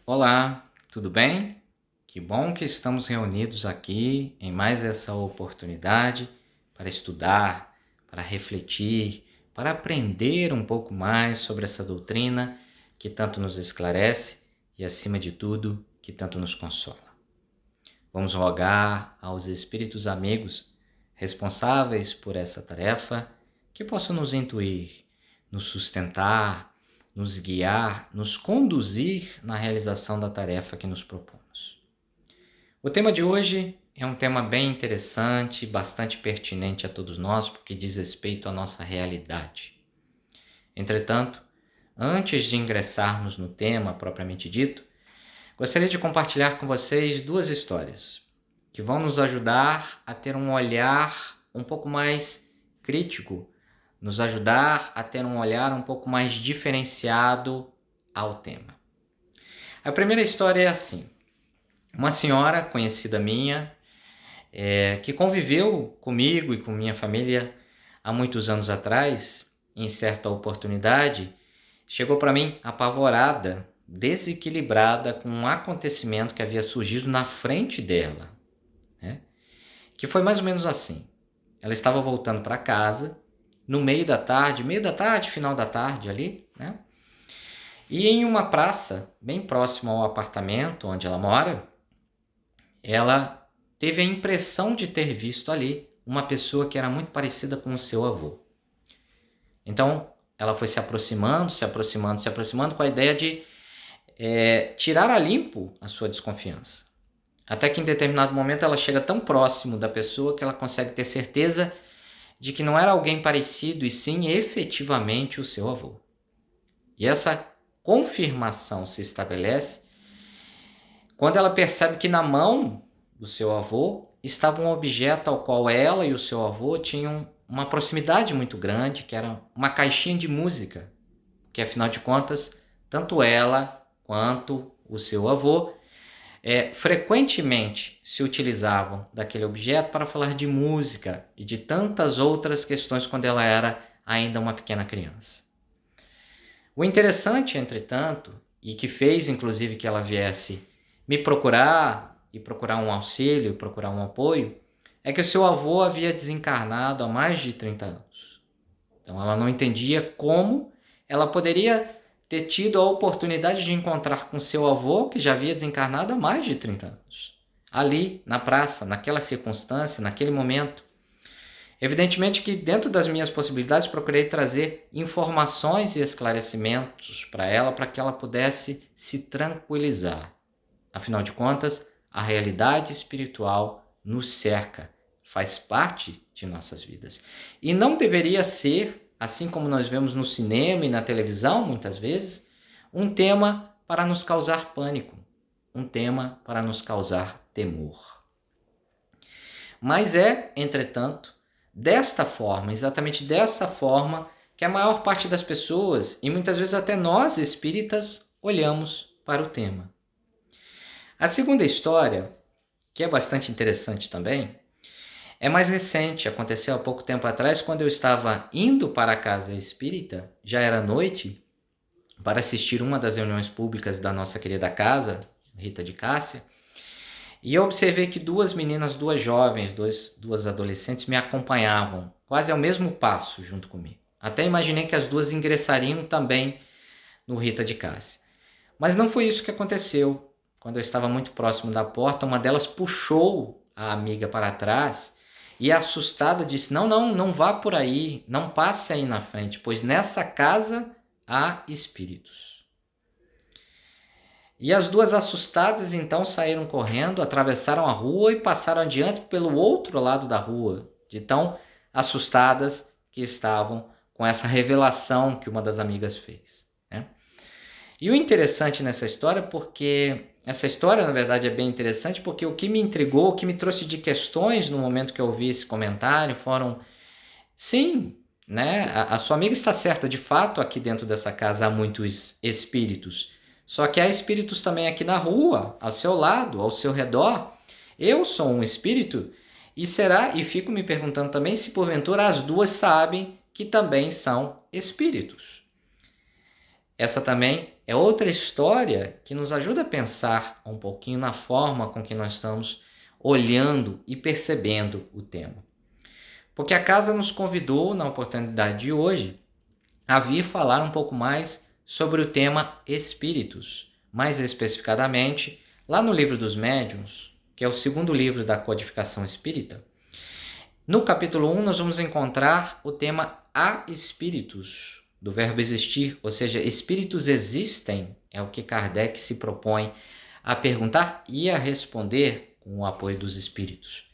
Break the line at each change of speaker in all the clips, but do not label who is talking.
Olá, tudo bem? Que bom que estamos reunidos aqui em mais essa oportunidade para estudar, para refletir, para aprender um pouco mais sobre essa doutrina que tanto nos esclarece e, acima de tudo, que tanto nos consola. Vamos rogar aos espíritos amigos responsáveis por essa tarefa que possam nos intuir, nos sustentar, nos guiar, nos conduzir na realização da tarefa que nos propomos. O tema de hoje é um tema bem interessante, bastante pertinente a todos nós, porque diz respeito à nossa realidade. Entretanto, antes de ingressarmos no tema propriamente dito, gostaria de compartilhar com vocês duas histórias que vão nos ajudar a ter um olhar um pouco mais crítico, nos ajudar a ter um olhar um pouco mais diferenciado ao tema. A primeira história é assim: uma senhora conhecida minha, que conviveu comigo e com minha família há muitos anos atrás, em certa oportunidade, chegou para mim apavorada, desequilibrada com um acontecimento que havia surgido na frente dela, né? Que foi mais ou menos assim. Ela estava voltando para casa, no meio da tarde, final da tarde ali, né? E em uma praça, bem próximo ao apartamento onde ela mora, ela teve a impressão de ter visto ali uma pessoa que era muito parecida com o seu avô. Então, ela foi se aproximando com a ideia de tirar a limpo a sua desconfiança. Até que em determinado momento ela chega tão próximo da pessoa que ela consegue ter certeza de que não era alguém parecido e sim efetivamente o seu avô. E essa confirmação se estabelece quando ela percebe que na mão do seu avô estava um objeto ao qual ela e o seu avô tinham uma proximidade muito grande, que era uma caixinha de música, que afinal de contas, tanto ela quanto o seu avô frequentemente se utilizavam daquele objeto para falar de música e de tantas outras questões quando ela era ainda uma pequena criança. O interessante, entretanto, e que fez inclusive que ela viesse me procurar e procurar um auxílio, procurar um apoio, é que o seu avô havia desencarnado há mais de 30 anos. Então ela não entendia como ela poderia ter tido a oportunidade de encontrar com seu avô, que já havia desencarnado há mais de 30 anos. Ali, na praça, naquela circunstância, naquele momento. Evidentemente que dentro das minhas possibilidades procurei trazer informações e esclarecimentos para ela, para que ela pudesse se tranquilizar. Afinal de contas, a realidade espiritual nos cerca, faz parte de nossas vidas. E não deveria ser, assim como nós vemos no cinema e na televisão muitas vezes, um tema para nos causar pânico, um tema para nos causar temor. Mas é, entretanto, desta forma, exatamente dessa forma, que a maior parte das pessoas, e muitas vezes até nós espíritas, olhamos para o tema. A segunda história, que é bastante interessante também, é mais recente, aconteceu há pouco tempo atrás, quando eu estava indo para a casa espírita, já era noite, para assistir uma das reuniões públicas da nossa querida casa, Rita de Cássia, e eu observei que duas meninas, duas jovens, duas adolescentes me acompanhavam, quase ao mesmo passo junto comigo. Até imaginei que as duas ingressariam também no Rita de Cássia. Mas não foi isso que aconteceu. Quando eu estava muito próximo da porta, uma delas puxou a amiga para trás e, assustada, disse: não vá por aí, não passe aí na frente, pois nessa casa há espíritos. E as duas assustadas então saíram correndo, atravessaram a rua e passaram adiante pelo outro lado da rua, de tão assustadas que estavam com essa revelação que uma das amigas fez, né? E o interessante nessa história, porque essa história, na verdade, é bem interessante, porque o que me intrigou, o que me trouxe de questões no momento que eu ouvi esse comentário foram: sim, né? A sua amiga está certa, de fato, aqui dentro dessa casa há muitos espíritos. Só que há espíritos também aqui na rua, ao seu lado, ao seu redor. Eu sou um espírito e fico me perguntando também se porventura as duas sabem que também são espíritos. Essa também é outra história que nos ajuda a pensar um pouquinho na forma com que nós estamos olhando e percebendo o tema. Porque a casa nos convidou, na oportunidade de hoje, a vir falar um pouco mais sobre o tema espíritos. Mais especificadamente, lá no Livro dos Médiuns, que é o segundo livro da codificação espírita, no capítulo 1 nós vamos encontrar o tema a espíritos, do verbo existir, ou seja, espíritos existem, é o que Kardec se propõe a perguntar e a responder com o apoio dos espíritos.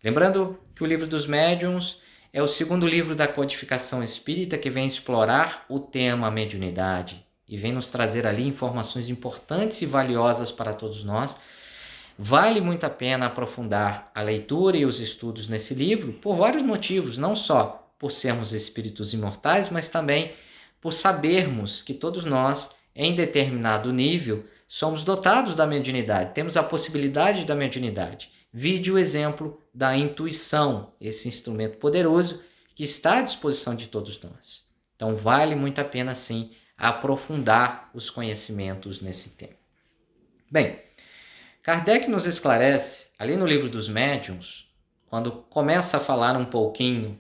Lembrando que o Livro dos Médiuns é o segundo livro da codificação espírita que vem explorar o tema mediunidade e vem nos trazer ali informações importantes e valiosas para todos nós. Vale muito a pena aprofundar a leitura e os estudos nesse livro por vários motivos, não só por sermos espíritos imortais, mas também por sabermos que todos nós, em determinado nível, somos dotados da mediunidade, temos a possibilidade da mediunidade. Vide o exemplo da intuição, esse instrumento poderoso que está à disposição de todos nós. Então vale muito a pena, sim, aprofundar os conhecimentos nesse tema. Bem, Kardec nos esclarece, ali no Livro dos Médiuns, quando começa a falar um pouquinho,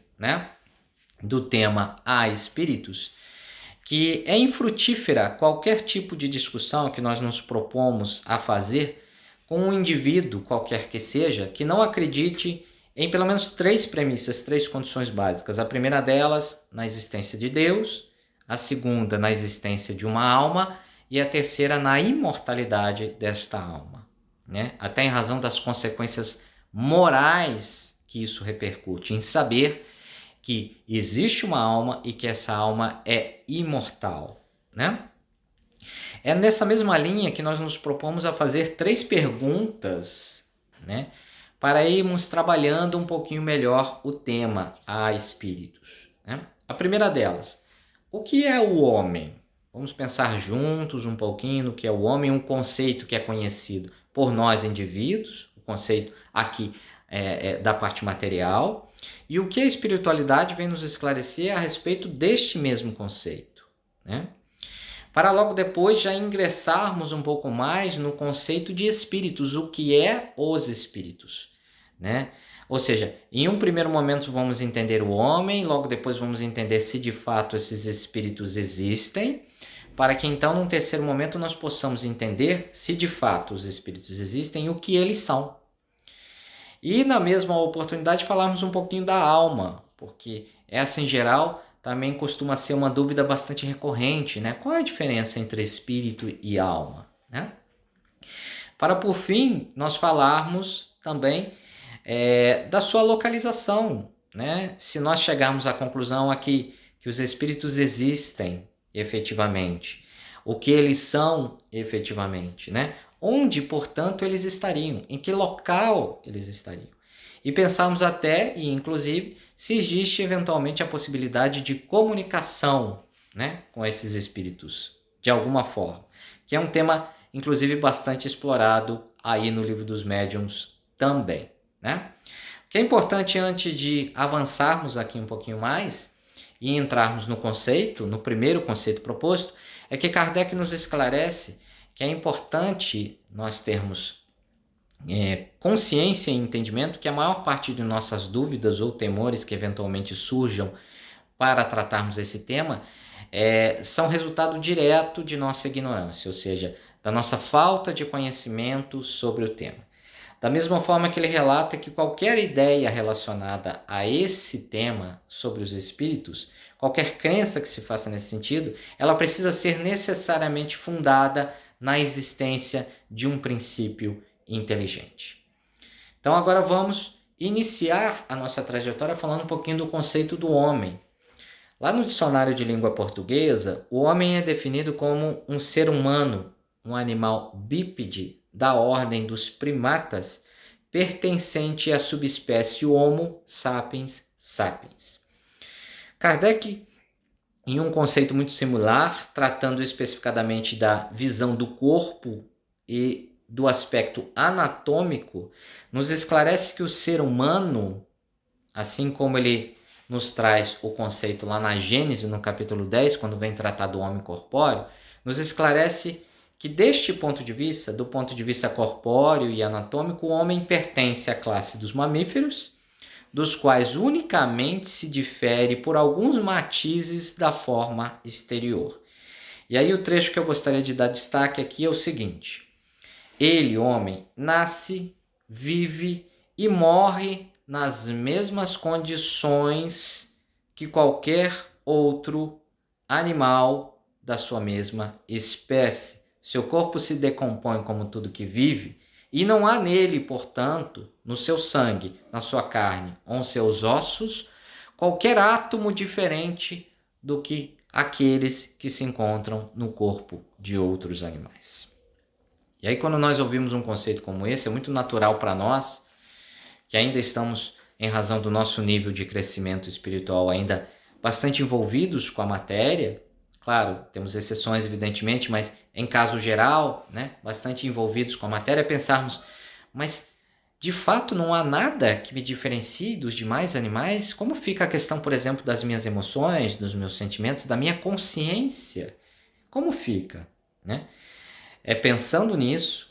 do tema a espíritos, que é infrutífera qualquer tipo de discussão que nós nos propomos a fazer com um indivíduo, qualquer que seja, que não acredite em pelo menos 3 premissas, 3 condições básicas. A primeira delas, na existência de Deus, a segunda, na existência de uma alma, e a terceira, na imortalidade desta alma. Até em razão das consequências morais que isso repercute, em saber que existe uma alma e que essa alma é imortal. É nessa mesma linha que nós nos propomos a fazer 3 perguntas, para irmos trabalhando um pouquinho melhor o tema a espíritos. A primeira delas, o que é o homem? Vamos pensar juntos um pouquinho no que é o homem, um conceito que é conhecido por nós indivíduos, o conceito aqui da parte material, e o que a espiritualidade vem nos esclarecer a respeito deste mesmo conceito. Para logo depois já ingressarmos um pouco mais no conceito de espíritos, o que é os espíritos. Ou seja, em um primeiro momento vamos entender o homem, logo depois vamos entender se de fato esses espíritos existem, para que então num terceiro momento nós possamos entender se de fato os espíritos existem e o que eles são. E na mesma oportunidade falarmos um pouquinho da alma, porque essa em geral também costuma ser uma dúvida bastante recorrente, Qual é a diferença entre espírito e alma? Para por fim nós falarmos também da sua localização, Se nós chegarmos à conclusão aqui que os espíritos existem efetivamente, o que eles são efetivamente, Onde, portanto, eles estariam? Em que local eles estariam? E pensarmos até, e inclusive, se existe eventualmente a possibilidade de comunicação, com esses espíritos, de alguma forma, que é um tema, inclusive, bastante explorado aí no Livro dos Médiuns também. O que é importante antes de avançarmos aqui um pouquinho mais e entrarmos no conceito, no primeiro conceito proposto, é que Kardec nos esclarece que é importante nós termos consciência e entendimento que a maior parte de nossas dúvidas ou temores que eventualmente surjam para tratarmos esse tema são resultado direto de nossa ignorância, ou seja, da nossa falta de conhecimento sobre o tema. Da mesma forma que ele relata que qualquer ideia relacionada a esse tema sobre os espíritos, qualquer crença que se faça nesse sentido, ela precisa ser necessariamente fundada na existência de um princípio inteligente. Então agora vamos iniciar a nossa trajetória falando um pouquinho do conceito do homem. Lá no dicionário de língua portuguesa, o homem é definido como um ser humano, um animal bípede da ordem dos primatas, pertencente à subespécie Homo sapiens sapiens. Kardec, em um conceito muito similar, tratando especificadamente da visão do corpo e do aspecto anatômico, nos esclarece que o ser humano, assim como ele nos traz o conceito lá na Gênese, no capítulo 10, quando vem tratar do homem corpóreo, nos esclarece que deste ponto de vista, do ponto de vista corpóreo e anatômico, o homem pertence à classe dos mamíferos, dos quais unicamente se difere por alguns matizes da forma exterior. E aí o trecho que eu gostaria de dar destaque aqui é o seguinte: ele, homem, nasce, vive e morre nas mesmas condições que qualquer outro animal da sua mesma espécie. Seu corpo se decompõe como tudo que vive, e não há nele, portanto, no seu sangue, na sua carne ou nos seus ossos, qualquer átomo diferente do que aqueles que se encontram no corpo de outros animais. E aí, quando nós ouvimos um conceito como esse, é muito natural para nós, que ainda estamos, em razão do nosso nível de crescimento espiritual, ainda bastante envolvidos com a matéria. Claro, temos exceções, evidentemente, mas em caso geral, bastante envolvidos com a matéria, pensarmos, mas de fato não há nada que me diferencie dos demais animais? Como fica a questão, por exemplo, das minhas emoções, dos meus sentimentos, da minha consciência? Como fica? Pensando nisso,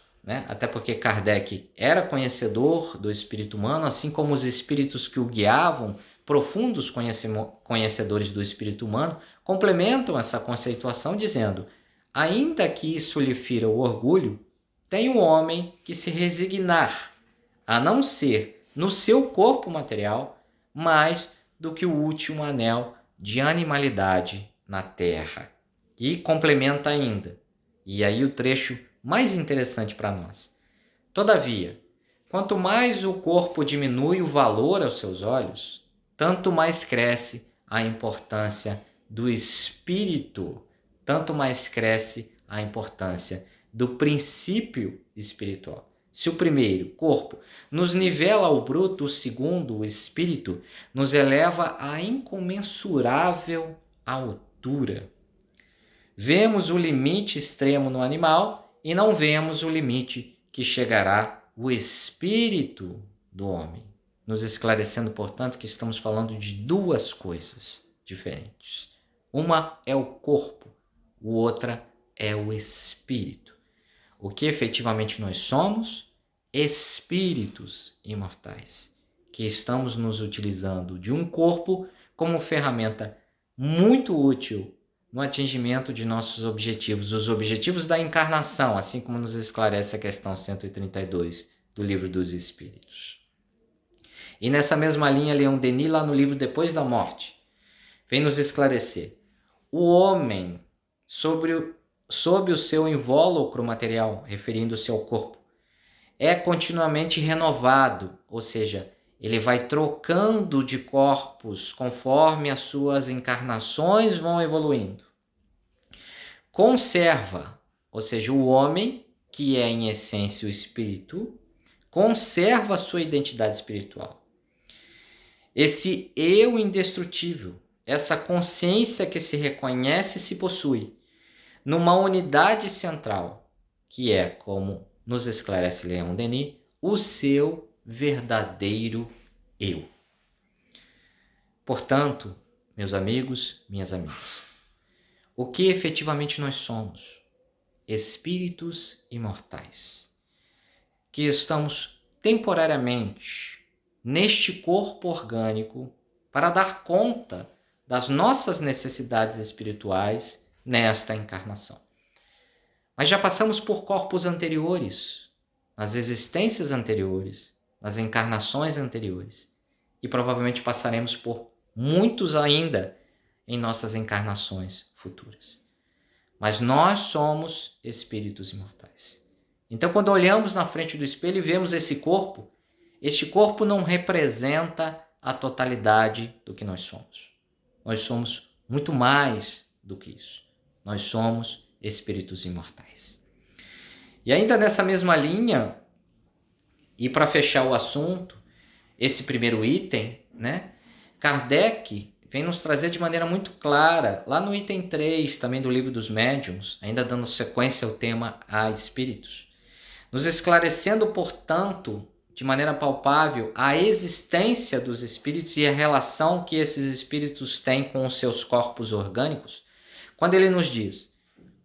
até porque Kardec era conhecedor do espírito humano, assim como os espíritos que o guiavam, profundos conhecedores do espírito humano, complementam essa conceituação dizendo: ainda que isso lhe fira o orgulho, tem o homem que se resignar a não ser no seu corpo material mais do que o último anel de animalidade na terra. E complementa ainda, e aí o trecho mais interessante para nós: todavia, quanto mais o corpo diminui o valor aos seus olhos, tanto mais cresce a importância do espírito, tanto mais cresce a importância do princípio espiritual. Se o primeiro, corpo, nos nivela ao bruto, o segundo, o espírito, nos eleva a incomensurável altura. Vemos o limite extremo no animal e não vemos o limite que chegará o espírito do homem, nos esclarecendo, portanto, que estamos falando de duas coisas diferentes. Uma é o corpo, o outra é o espírito. O que efetivamente nós somos? Espíritos imortais, que estamos nos utilizando de um corpo como ferramenta muito útil no atingimento de nossos objetivos, os objetivos da encarnação, assim como nos esclarece a questão 132 do Livro dos Espíritos. E nessa mesma linha, Leon Denis, lá no livro Depois da Morte, vem nos esclarecer: o homem, sob o seu invólucro material, referindo-se ao corpo, é continuamente renovado, ou seja, ele vai trocando de corpos conforme as suas encarnações vão evoluindo. Conserva, ou seja, o homem, que é em essência o espírito, conserva a sua identidade espiritual. Esse eu indestrutível, essa consciência que se reconhece e se possui, numa unidade central, que é, como nos esclarece Leon Denis, o seu verdadeiro eu. Portanto, meus amigos, minhas amigas, o que efetivamente nós somos? Espíritos imortais, que estamos temporariamente neste corpo orgânico para dar conta das nossas necessidades espirituais nesta encarnação. Mas já passamos por corpos anteriores, nas existências anteriores, nas encarnações anteriores, e provavelmente passaremos por muitos ainda em nossas encarnações futuras. Mas nós somos espíritos imortais. Então, quando olhamos na frente do espelho e vemos esse corpo, este corpo não representa a totalidade do que nós somos. Nós somos muito mais do que isso. Nós somos espíritos imortais. E ainda nessa mesma linha, e para fechar o assunto, esse primeiro item, Kardec vem nos trazer de maneira muito clara, lá no item 3, também do Livro dos Médiuns, ainda dando sequência ao tema a espíritos, nos esclarecendo, portanto, de maneira palpável, a existência dos espíritos e a relação que esses espíritos têm com os seus corpos orgânicos, quando ele nos diz: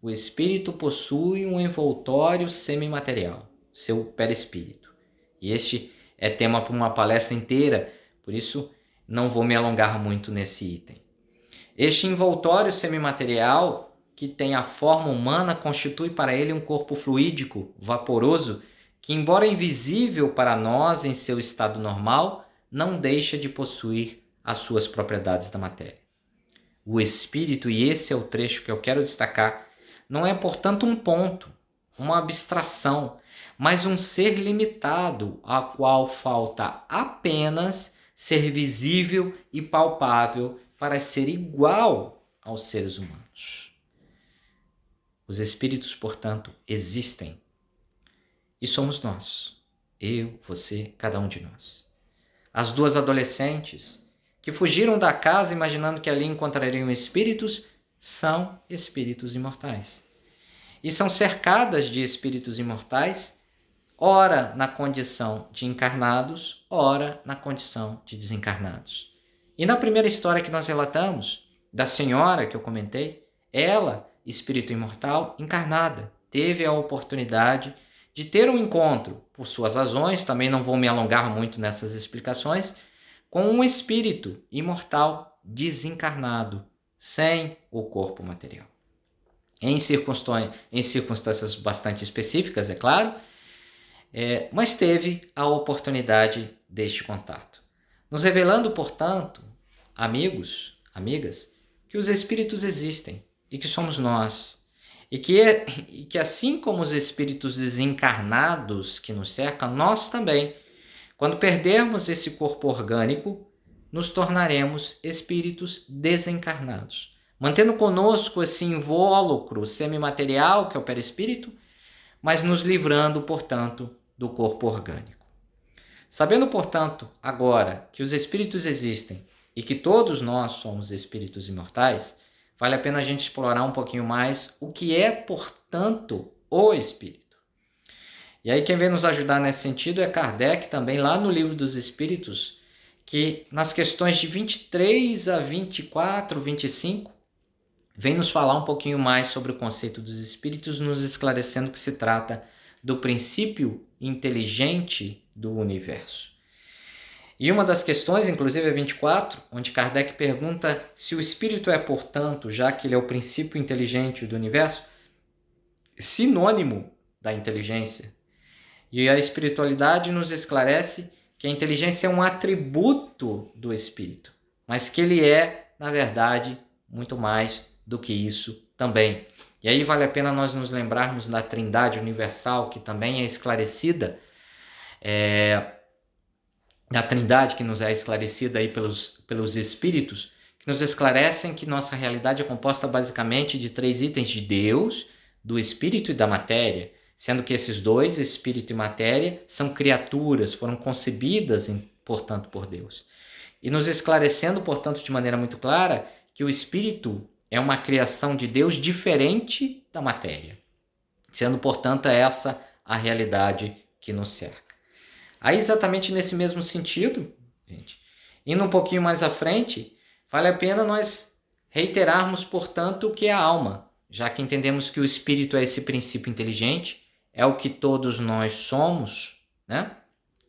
o espírito possui um envoltório semimaterial, seu perispírito. E este é tema para uma palestra inteira, por isso não vou me alongar muito nesse item. Este envoltório semimaterial, que tem a forma humana, constitui para ele um corpo fluídico, vaporoso, que, embora invisível para nós em seu estado normal, não deixa de possuir as suas propriedades da matéria. O espírito, e esse é o trecho que eu quero destacar, não é, portanto, um ponto, uma abstração, mas um ser limitado, a qual falta apenas ser visível e palpável para ser igual aos seres humanos. Os espíritos, portanto, existem. E somos nós. Eu, você, cada um de nós. As duas adolescentes que fugiram da casa imaginando que ali encontrariam espíritos, são espíritos imortais. E são cercadas de espíritos imortais, ora na condição de encarnados, ora na condição de desencarnados. E na primeira história que nós relatamos, da senhora que eu comentei, ela, espírito imortal, encarnada, teve a oportunidade de ter um encontro, por suas razões, também não vou me alongar muito nessas explicações, com um espírito imortal desencarnado, sem o corpo material. Em circunstâncias bastante específicas, é claro, mas teve a oportunidade deste contato. Nos revelando, portanto, amigos, amigas, que os espíritos existem e que somos nós. E que assim como os espíritos desencarnados que nos cercam, nós também, quando perdermos esse corpo orgânico, nos tornaremos espíritos desencarnados, mantendo conosco esse invólucro semimaterial, que é o perispírito, mas nos livrando, portanto, do corpo orgânico. Sabendo, portanto, agora que os espíritos existem e que todos nós somos espíritos imortais, vale a pena a gente explorar um pouquinho mais o que é, portanto, o espírito. E aí quem vem nos ajudar nesse sentido é Kardec, também lá no Livro dos Espíritos, que nas questões de 23 a 24, 25, vem nos falar um pouquinho mais sobre o conceito dos espíritos, nos esclarecendo que se trata do princípio inteligente do universo. E uma das questões, inclusive a 24, onde Kardec pergunta se o espírito é, portanto, já que ele é o princípio inteligente do universo, sinônimo da inteligência. E a espiritualidade nos esclarece que a inteligência é um atributo do espírito, mas que ele é, na verdade, muito mais do que isso também. E aí vale a pena nós nos lembrarmos da Trindade Universal, que também é esclarecida, a Trindade que nos é esclarecida aí pelos Espíritos, que nos esclarecem que nossa realidade é composta basicamente de 3 itens: de Deus, do Espírito e da matéria, sendo que esses dois, Espírito e matéria, são criaturas, foram concebidas, portanto, por Deus. E nos esclarecendo, portanto, de maneira muito clara, que o Espírito é uma criação de Deus diferente da matéria, sendo, portanto, essa a realidade que nos cerca. Aí, exatamente nesse mesmo sentido, gente, indo um pouquinho mais à frente, vale a pena nós reiterarmos, portanto, o que é a alma, já que entendemos que o espírito é esse princípio inteligente, é o que todos nós somos, né?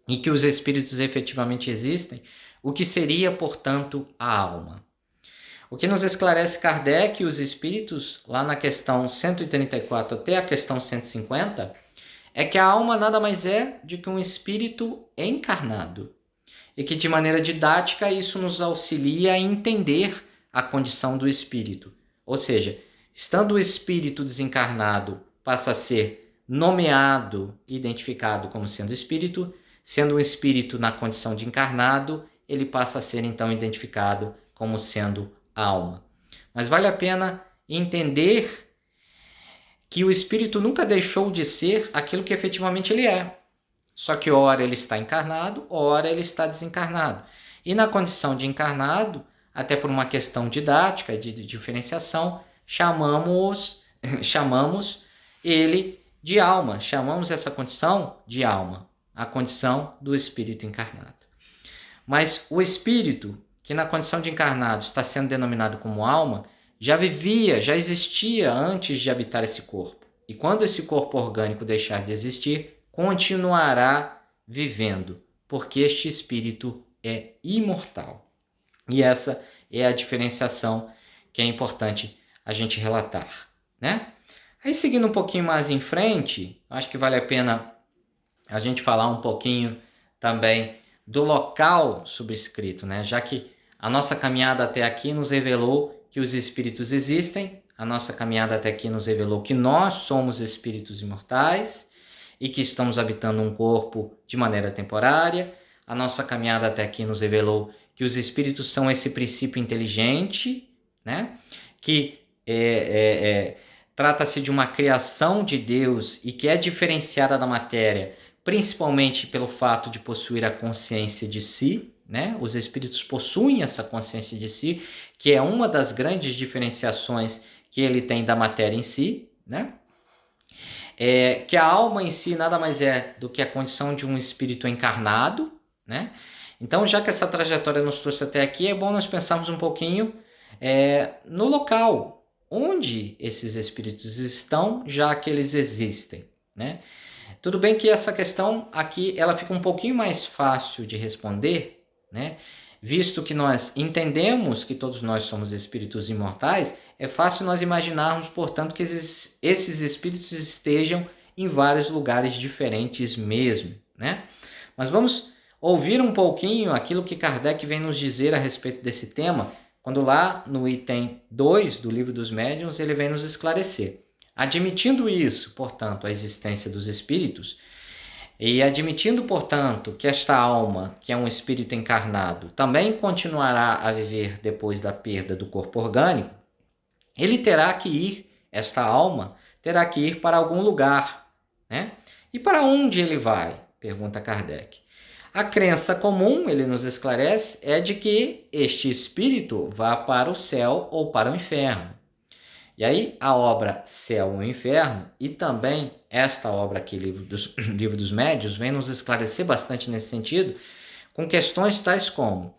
E que os espíritos efetivamente existem, o que seria, portanto, a alma. O que nos esclarece Kardec e os espíritos, lá na questão 134 até a questão 150, é que a alma nada mais é do que um espírito encarnado. E que, de maneira didática, isso nos auxilia a entender a condição do espírito. Ou seja, estando o espírito desencarnado, passa a ser nomeado, identificado como sendo espírito. Sendo um espírito na condição de encarnado, ele passa a ser, então, identificado como sendo alma. Mas vale a pena entender que o espírito nunca deixou de ser aquilo que efetivamente ele é. Só que ora ele está encarnado, ora ele está desencarnado. E na condição de encarnado, até por uma questão didática, de diferenciação, chamamos ele de alma, chamamos essa condição de alma, a condição do espírito encarnado. Mas o espírito, que na condição de encarnado está sendo denominado como alma, já vivia, já existia antes de habitar esse corpo. E quando esse corpo orgânico deixar de existir, continuará vivendo, porque este espírito é imortal. E essa é a diferenciação que é importante a gente relatar, né? Aí, seguindo um pouquinho mais em frente, acho que vale a pena a gente falar um pouquinho também do local subscrito, né? Já que a nossa caminhada até aqui nos revelou que os espíritos existem, a nossa caminhada até aqui nos revelou que nós somos espíritos imortais e que estamos habitando um corpo de maneira temporária. A nossa caminhada até aqui nos revelou que os espíritos são esse princípio inteligente, né? Que trata-se de uma criação de Deus e que é diferenciada da matéria, principalmente pelo fato de possuir a consciência de si, né? Os espíritos possuem essa consciência de si, que é uma das grandes diferenciações que ele tem da matéria em si, né? Que a alma em si nada mais é do que a condição de um espírito encarnado, né? Então, já que essa trajetória nos trouxe até aqui, é bom nós pensarmos um pouquinho no local onde esses espíritos estão, já que eles existem, né? Tudo bem que essa questão aqui ela fica um pouquinho mais fácil de responder, né? Visto que nós entendemos que todos nós somos espíritos imortais, é fácil nós imaginarmos, portanto, que esses espíritos estejam em vários lugares diferentes mesmo, né? Mas vamos ouvir um pouquinho aquilo que Kardec vem nos dizer a respeito desse tema, quando lá no item 2 do Livro dos Médiuns ele vem nos esclarecer. Admitindo isso, portanto, a existência dos espíritos, e admitindo, portanto, que esta alma, que é um espírito encarnado, também continuará a viver depois da perda do corpo orgânico, ele terá que ir, esta alma, terá que ir para algum lugar, né? E para onde ele vai? Pergunta Kardec. A crença comum, ele nos esclarece, é de que este espírito vá para o céu ou para o inferno. E aí a obra Céu ou Inferno e também esta obra aqui, Livro dos Médiuns, vem nos esclarecer bastante nesse sentido, com questões tais como: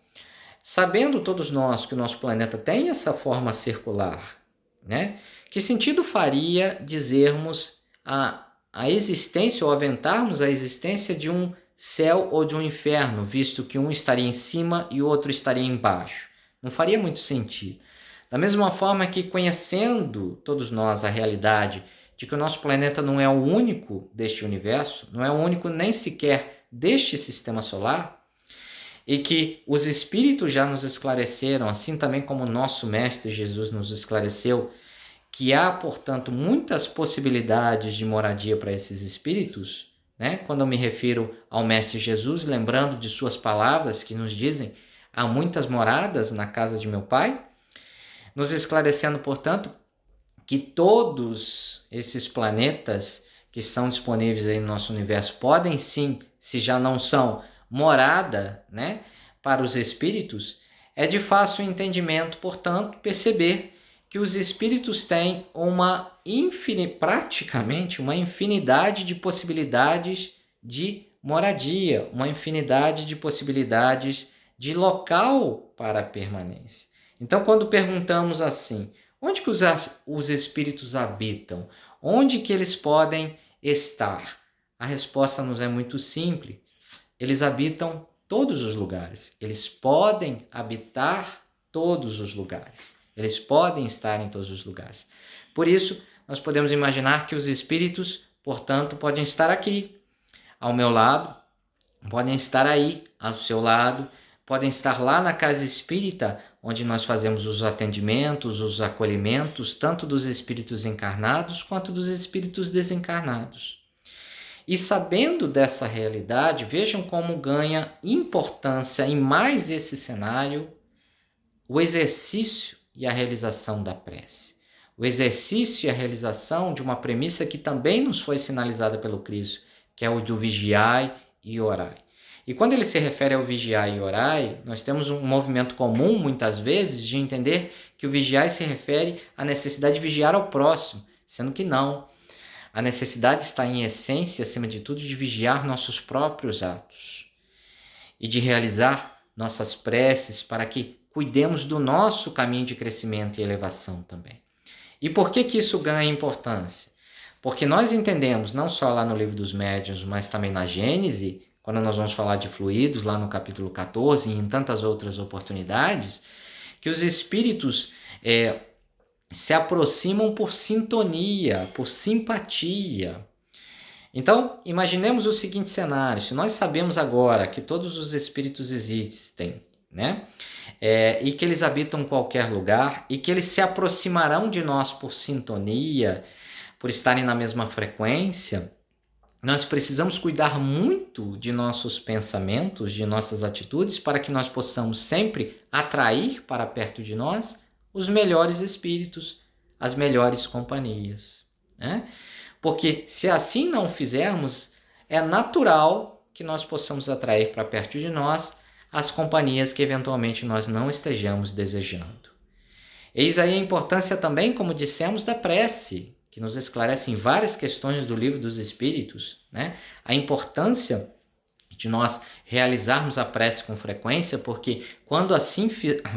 sabendo todos nós que o nosso planeta tem essa forma circular, né? Que sentido faria dizermos a existência ou aventarmos a existência de um céu ou de um inferno, visto que um estaria em cima e o outro estaria embaixo? Não faria muito sentido. Da mesma forma que, conhecendo todos nós a realidade de que o nosso planeta não é o único deste universo, não é o único nem sequer deste sistema solar, e que os espíritos já nos esclareceram, assim também como o nosso Mestre Jesus nos esclareceu, que há, portanto, muitas possibilidades de moradia para esses espíritos, né? Quando eu me refiro ao Mestre Jesus, lembrando de suas palavras que nos dizem: há muitas moradas na casa de meu Pai, nos esclarecendo, portanto, que todos esses planetas que estão disponíveis aí no nosso universo podem sim, se já não são, morada, né, para os espíritos. É de fácil entendimento, portanto, perceber que os espíritos têm praticamente uma infinidade de possibilidades de moradia, uma infinidade de possibilidades de local para a permanência. Então, quando perguntamos assim, onde que os espíritos habitam? Onde que eles podem estar? A resposta nos é muito simples. Eles habitam todos os lugares. Eles podem habitar todos os lugares. Eles podem estar em todos os lugares. Por isso, nós podemos imaginar que os espíritos, portanto, podem estar aqui, ao meu lado, podem estar aí, ao seu lado, podem estar lá na casa espírita, onde nós fazemos os atendimentos, os acolhimentos, tanto dos espíritos encarnados quanto dos espíritos desencarnados. E sabendo dessa realidade, vejam como ganha importância em mais esse cenário o exercício e a realização da prece. O exercício e a realização de uma premissa que também nos foi sinalizada pelo Cristo, que é o do vigiai e orai. E quando ele se refere ao vigiai e orai, nós temos um movimento comum, muitas vezes, de entender que o vigiai se refere à necessidade de vigiar ao próximo, sendo que não. A necessidade está em essência, acima de tudo, de vigiar nossos próprios atos e de realizar nossas preces para que cuidemos do nosso caminho de crescimento e elevação também. E por que isso ganha importância? Porque nós entendemos, não só lá no Livro dos Médiuns, mas também na Gênese, quando nós vamos falar de fluidos, lá no capítulo 14 e em tantas outras oportunidades, que os espíritos se aproximam por sintonia, por simpatia. Então, imaginemos o seguinte cenário: se nós sabemos agora que todos os espíritos existem, né? E que eles habitam qualquer lugar e que eles se aproximarão de nós por sintonia, por estarem na mesma frequência, nós precisamos cuidar muito de nossos pensamentos, de nossas atitudes, para que nós possamos sempre atrair para perto de nós os melhores espíritos, as melhores companhias, né? Porque se assim não fizermos, é natural que nós possamos atrair para perto de nós as companhias que eventualmente nós não estejamos desejando. Eis aí a importância também, como dissemos, da prece, que nos esclarece em várias questões do Livro dos Espíritos, né? A importância de nós realizarmos a prece com frequência, porque quando assim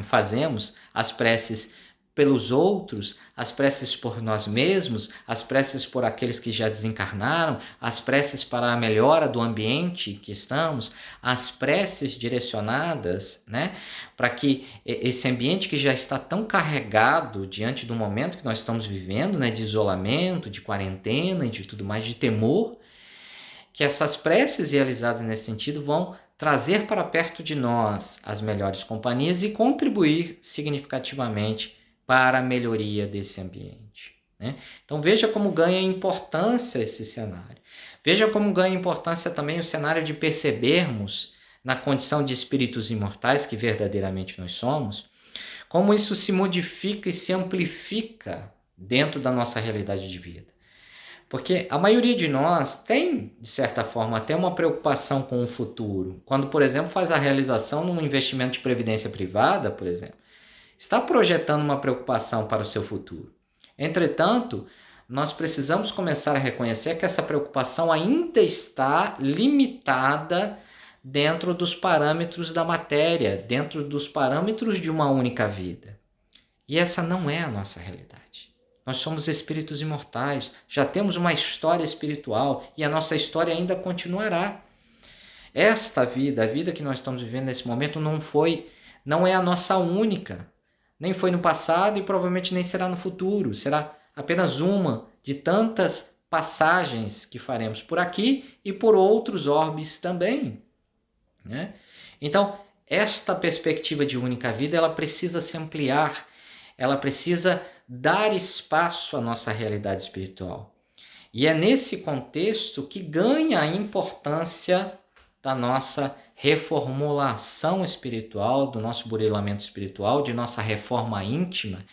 fazemos as preces pelos outros, as preces por nós mesmos, as preces por aqueles que já desencarnaram, as preces para a melhora do ambiente que estamos, as preces direcionadas, né, para que esse ambiente que já está tão carregado diante do momento que nós estamos vivendo, né, de isolamento, de quarentena e de tudo mais, de temor, que essas preces realizadas nesse sentido vão trazer para perto de nós as melhores companhias e contribuir significativamente para a melhoria desse ambiente, né? Então veja como ganha importância esse cenário. Veja como ganha importância também o cenário de percebermos, na condição de espíritos imortais que verdadeiramente nós somos, como isso se modifica e se amplifica dentro da nossa realidade de vida. Porque a maioria de nós tem, de certa forma, até uma preocupação com o futuro. Quando, por exemplo, faz a realização num investimento de previdência privada, por exemplo, está projetando uma preocupação para o seu futuro. Entretanto, nós precisamos começar a reconhecer que essa preocupação ainda está limitada dentro dos parâmetros da matéria, dentro dos parâmetros de uma única vida. E essa não é a nossa realidade. Nós somos espíritos imortais, já temos uma história espiritual e a nossa história ainda continuará. Esta vida, a vida que nós estamos vivendo nesse momento, não é a nossa única. Nem foi no passado e provavelmente nem será no futuro. Será apenas uma de tantas passagens que faremos por aqui e por outros orbes também, né? Então, esta perspectiva de única vida, ela precisa se ampliar, ela precisa dar espaço à nossa realidade espiritual. E é nesse contexto que ganha a importância da nossa reformulação espiritual, do nosso burilamento espiritual, de nossa reforma íntima,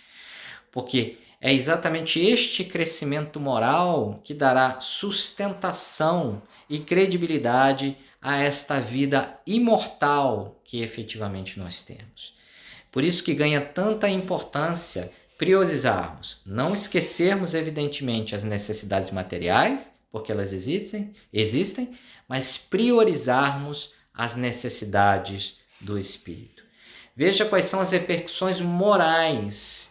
porque é exatamente este crescimento moral que dará sustentação e credibilidade a esta vida imortal que efetivamente nós temos. Por isso que ganha tanta importância priorizarmos, não esquecermos evidentemente as necessidades materiais, porque elas existem, mas priorizarmos as necessidades do espírito. Veja quais são as repercussões morais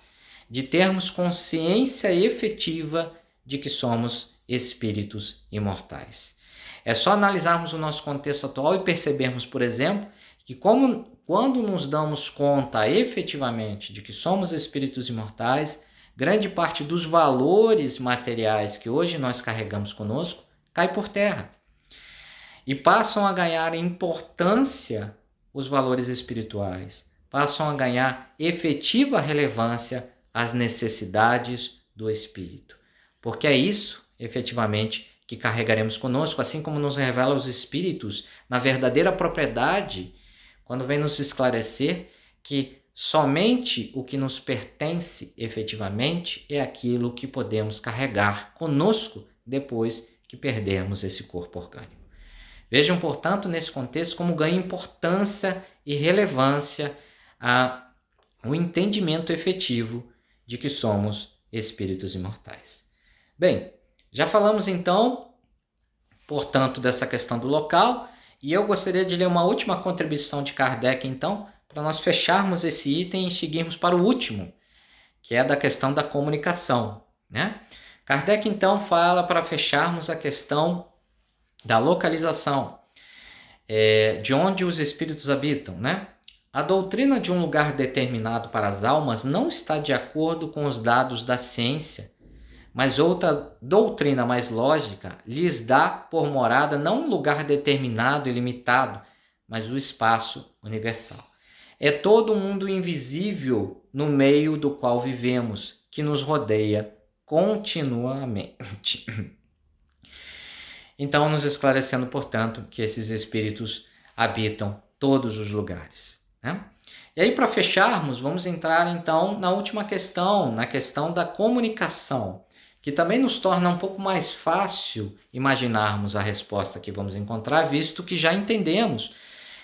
de termos consciência efetiva de que somos espíritos imortais. É só analisarmos o nosso contexto atual e percebermos, por exemplo, que quando nos damos conta efetivamente de que somos espíritos imortais, grande parte dos valores materiais que hoje nós carregamos conosco cai por terra. E passam a ganhar importância os valores espirituais, passam a ganhar efetiva relevância as necessidades do espírito. Porque é isso, efetivamente, que carregaremos conosco, assim como nos revela os espíritos na verdadeira propriedade, quando vem nos esclarecer que somente o que nos pertence efetivamente é aquilo que podemos carregar conosco depois que perdermos esse corpo orgânico. Vejam, portanto, nesse contexto, como ganha importância e relevância o entendimento efetivo de que somos espíritos imortais. Bem, já falamos então, portanto, dessa questão do local, e eu gostaria de ler uma última contribuição de Kardec, então, para nós fecharmos esse item e seguirmos para o último, que é da questão da comunicação, né? Kardec, então, fala para fecharmos a questão da localização, de onde os espíritos habitam, né? A doutrina de um lugar determinado para as almas não está de acordo com os dados da ciência, mas outra doutrina mais lógica lhes dá por morada não um lugar determinado e limitado, mas o espaço universal. É todo um mundo invisível no meio do qual vivemos, que nos rodeia continuamente. Então, nos esclarecendo, portanto, que esses espíritos habitam todos os lugares, né? E aí, para fecharmos, vamos entrar então na última questão, na questão da comunicação, que também nos torna um pouco mais fácil imaginarmos a resposta que vamos encontrar, visto que já entendemos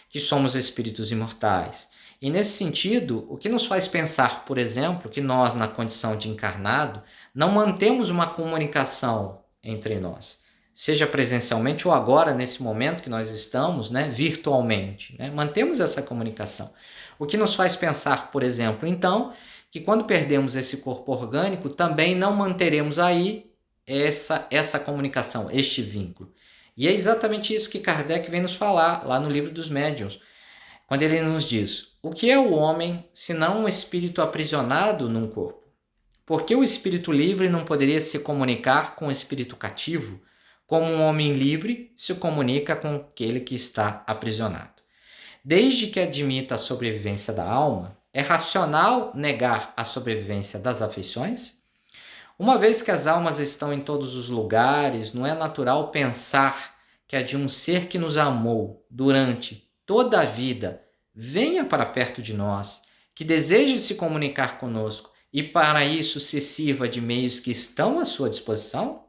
que somos espíritos imortais. E nesse sentido, o que nos faz pensar, por exemplo, que nós, na condição de encarnado, não mantemos uma comunicação entre nós, seja presencialmente ou agora, nesse momento que nós estamos, né, virtualmente, né? Mantemos essa comunicação. O que nos faz pensar, por exemplo, então, que quando perdemos esse corpo orgânico, também não manteremos aí essa comunicação, este vínculo. E é exatamente isso que Kardec vem nos falar lá no Livro dos Médiuns, quando ele nos diz: o que é o homem senão um espírito aprisionado num corpo? Por que o espírito livre não poderia se comunicar com o espírito cativo, como um homem livre se comunica com aquele que está aprisionado? Desde que admita a sobrevivência da alma, é racional negar a sobrevivência das afeições? Uma vez que as almas estão em todos os lugares, não é natural pensar que a de um ser que nos amou durante toda a vida venha para perto de nós, que deseje se comunicar conosco e para isso se sirva de meios que estão à sua disposição?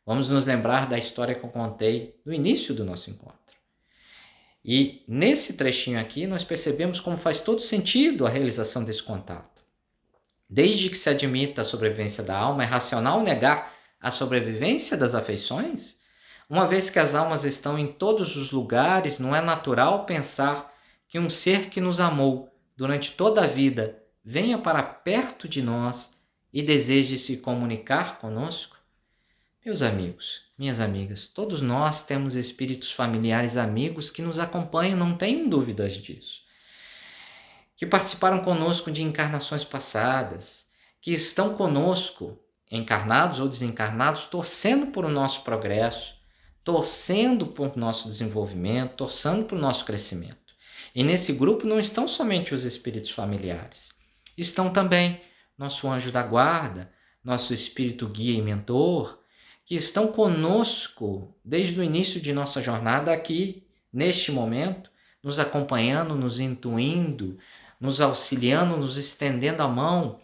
Vamos nos lembrar da história que eu contei no início do nosso encontro. E nesse trechinho aqui nós percebemos como faz todo sentido a realização desse contato. Desde que se admita a sobrevivência da alma, é racional negar a sobrevivência das afeições? Uma vez que as almas estão em todos os lugares, não é natural pensar que um ser que nos amou durante toda a vida venha para perto de nós e deseje se comunicar conosco? Meus amigos, minhas amigas, todos nós temos espíritos familiares amigos que nos acompanham, não tenham dúvidas disso. Que participaram conosco de encarnações passadas, que estão conosco, encarnados ou desencarnados, torcendo por o nosso progresso, torcendo por nosso desenvolvimento, torcendo por nosso crescimento. E nesse grupo não estão somente os espíritos familiares, estão também nosso anjo da guarda, nosso espírito guia e mentor, que estão conosco desde o início de nossa jornada aqui, neste momento, nos acompanhando, nos intuindo, nos auxiliando, nos estendendo a mão.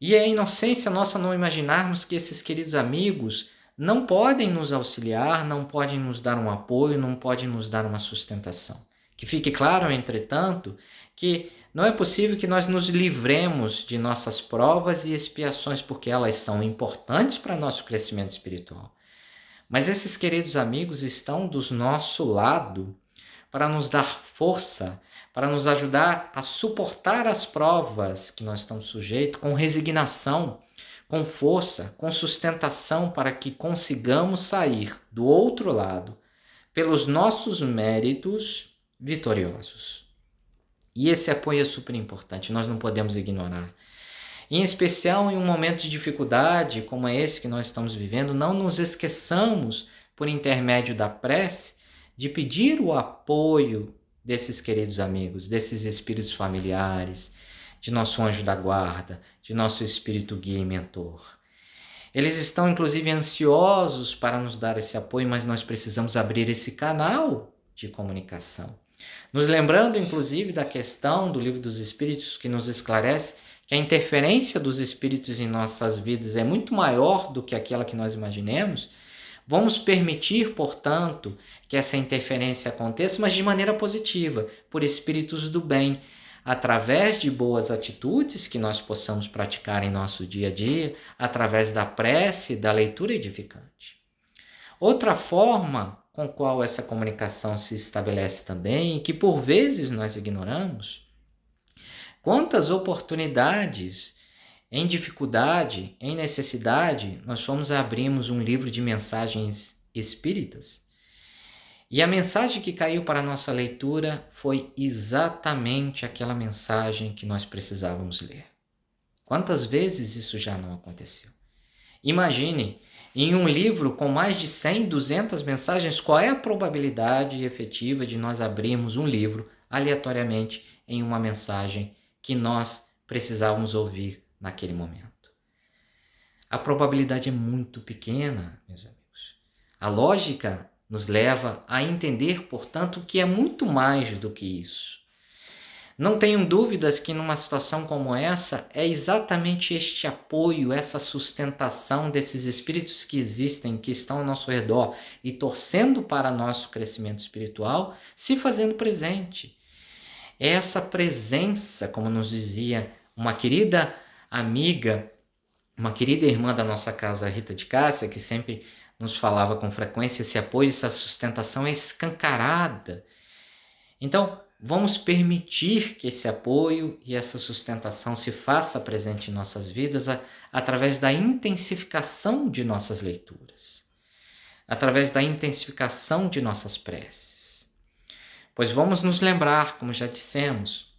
E é inocência nossa não imaginarmos que esses queridos amigos não podem nos auxiliar, não podem nos dar um apoio, não podem nos dar uma sustentação. Que fique claro, entretanto, que não é possível que nós nos livremos de nossas provas e expiações, porque elas são importantes para nosso crescimento espiritual. Mas esses queridos amigos estão do nosso lado para nos dar força, para nos ajudar a suportar as provas que nós estamos sujeitos com resignação, com força, com sustentação, para que consigamos sair do outro lado, pelos nossos méritos, vitoriosos. E esse apoio é super importante, nós não podemos ignorar. Em especial em um momento de dificuldade como é esse que nós estamos vivendo, não nos esqueçamos, por intermédio da prece, de pedir o apoio desses queridos amigos, desses espíritos familiares, de nosso anjo da guarda, de nosso espírito guia e mentor. Eles estão, inclusive, ansiosos para nos dar esse apoio, mas nós precisamos abrir esse canal de comunicação. Nos lembrando, inclusive, da questão do Livro dos Espíritos, que nos esclarece que a interferência dos espíritos em nossas vidas é muito maior do que aquela que nós imaginemos, vamos permitir, portanto, que essa interferência aconteça, mas de maneira positiva, por espíritos do bem, através de boas atitudes que nós possamos praticar em nosso dia a dia, através da prece e da leitura edificante. Outra forma com qual essa comunicação se estabelece também, e que por vezes nós ignoramos, quantas oportunidades em dificuldade, em necessidade, nós fomos abrimos um livro de mensagens espíritas e a mensagem que caiu para a nossa leitura foi exatamente aquela mensagem que nós precisávamos ler. Quantas vezes isso já não aconteceu? Imagine, em um livro com mais de 100, 200 mensagens, qual é a probabilidade efetiva de nós abrirmos um livro aleatoriamente em uma mensagem que nós precisávamos ouvir naquele momento? A probabilidade é muito pequena, meus amigos. A lógica nos leva a entender, portanto, que é muito mais do que isso. Não tenham dúvidas que numa situação como essa, é exatamente este apoio, essa sustentação desses espíritos que existem, que estão ao nosso redor e torcendo para nosso crescimento espiritual, se fazendo presente. É essa presença, como nos dizia uma querida amiga, uma querida irmã da nossa casa, Rita de Cássia, que sempre nos falava com frequência, esse apoio, essa sustentação é escancarada. Então, vamos permitir que esse apoio e essa sustentação se faça presente em nossas vidas através da intensificação de nossas leituras, através da intensificação de nossas preces. Pois vamos nos lembrar, como já dissemos,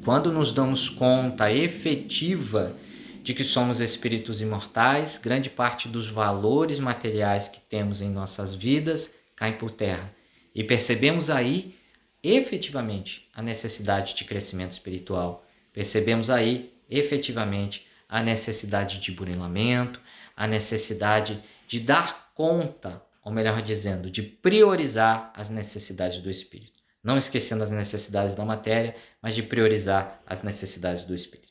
quando nos damos conta efetiva de que somos espíritos imortais, grande parte dos valores materiais que temos em nossas vidas caem por terra. E percebemos aí efetivamente a necessidade de crescimento espiritual. Percebemos aí efetivamente a necessidade de burilamento, a necessidade de dar conta, ou melhor dizendo, de priorizar as necessidades do espírito. Não esquecendo as necessidades da matéria, mas de priorizar as necessidades do espírito.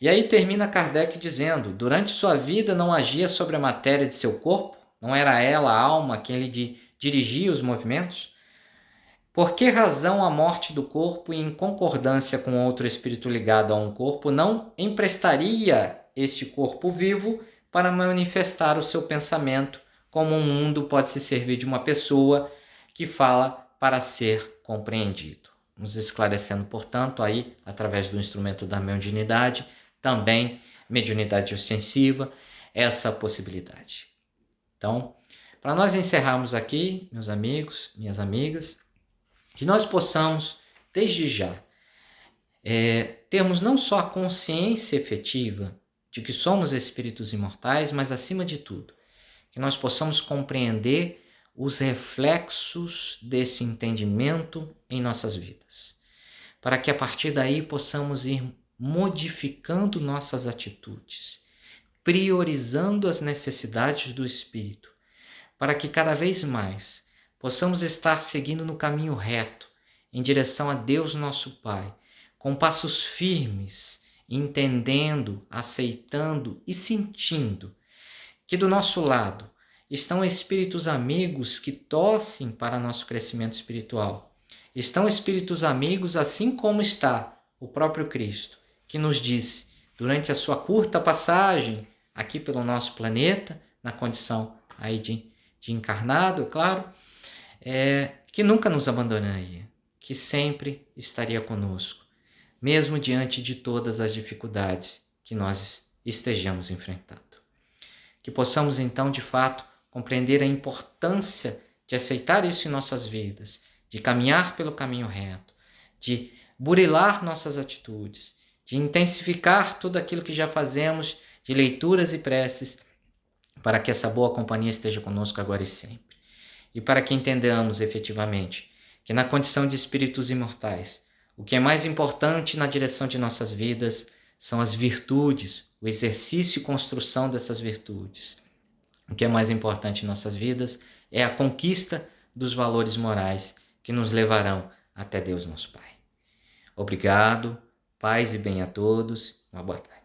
E aí termina Kardec dizendo: durante sua vida não agia sobre a matéria de seu corpo? Não era ela, a alma, quem lhe dirigia os movimentos? Por que razão a morte do corpo, em concordância com outro espírito ligado a um corpo, não emprestaria este corpo vivo para manifestar o seu pensamento, como um mundo pode se servir de uma pessoa que fala para ser compreendido? Nos esclarecendo, portanto, aí, através do instrumento da mediunidade, também mediunidade ostensiva, essa possibilidade. Então, para nós encerrarmos aqui, meus amigos, minhas amigas, que nós possamos, desde já, termos não só a consciência efetiva de que somos espíritos imortais, mas, acima de tudo, que nós possamos compreender os reflexos desse entendimento em nossas vidas, para que a partir daí possamos ir modificando nossas atitudes, priorizando as necessidades do espírito, para que cada vez mais possamos estar seguindo no caminho reto, em direção a Deus nosso Pai, com passos firmes, entendendo, aceitando e sentindo que do nosso lado estão espíritos amigos que torcem para nosso crescimento espiritual. Estão espíritos amigos, assim como está o próprio Cristo, que nos disse, durante a sua curta passagem aqui pelo nosso planeta, na condição aí de encarnado, é claro, que nunca nos abandonaria, que sempre estaria conosco, mesmo diante de todas as dificuldades que nós estejamos enfrentando. Que possamos então, de fato, compreender a importância de aceitar isso em nossas vidas, de caminhar pelo caminho reto, de burilar nossas atitudes, de intensificar tudo aquilo que já fazemos de leituras e preces, para que essa boa companhia esteja conosco agora e sempre. E para que entendamos efetivamente que na condição de espíritos imortais, o que é mais importante na direção de nossas vidas são as virtudes, o exercício e construção dessas virtudes. O que é mais importante em nossas vidas é a conquista dos valores morais que nos levarão até Deus nosso Pai. Obrigado, paz e bem a todos, uma boa tarde.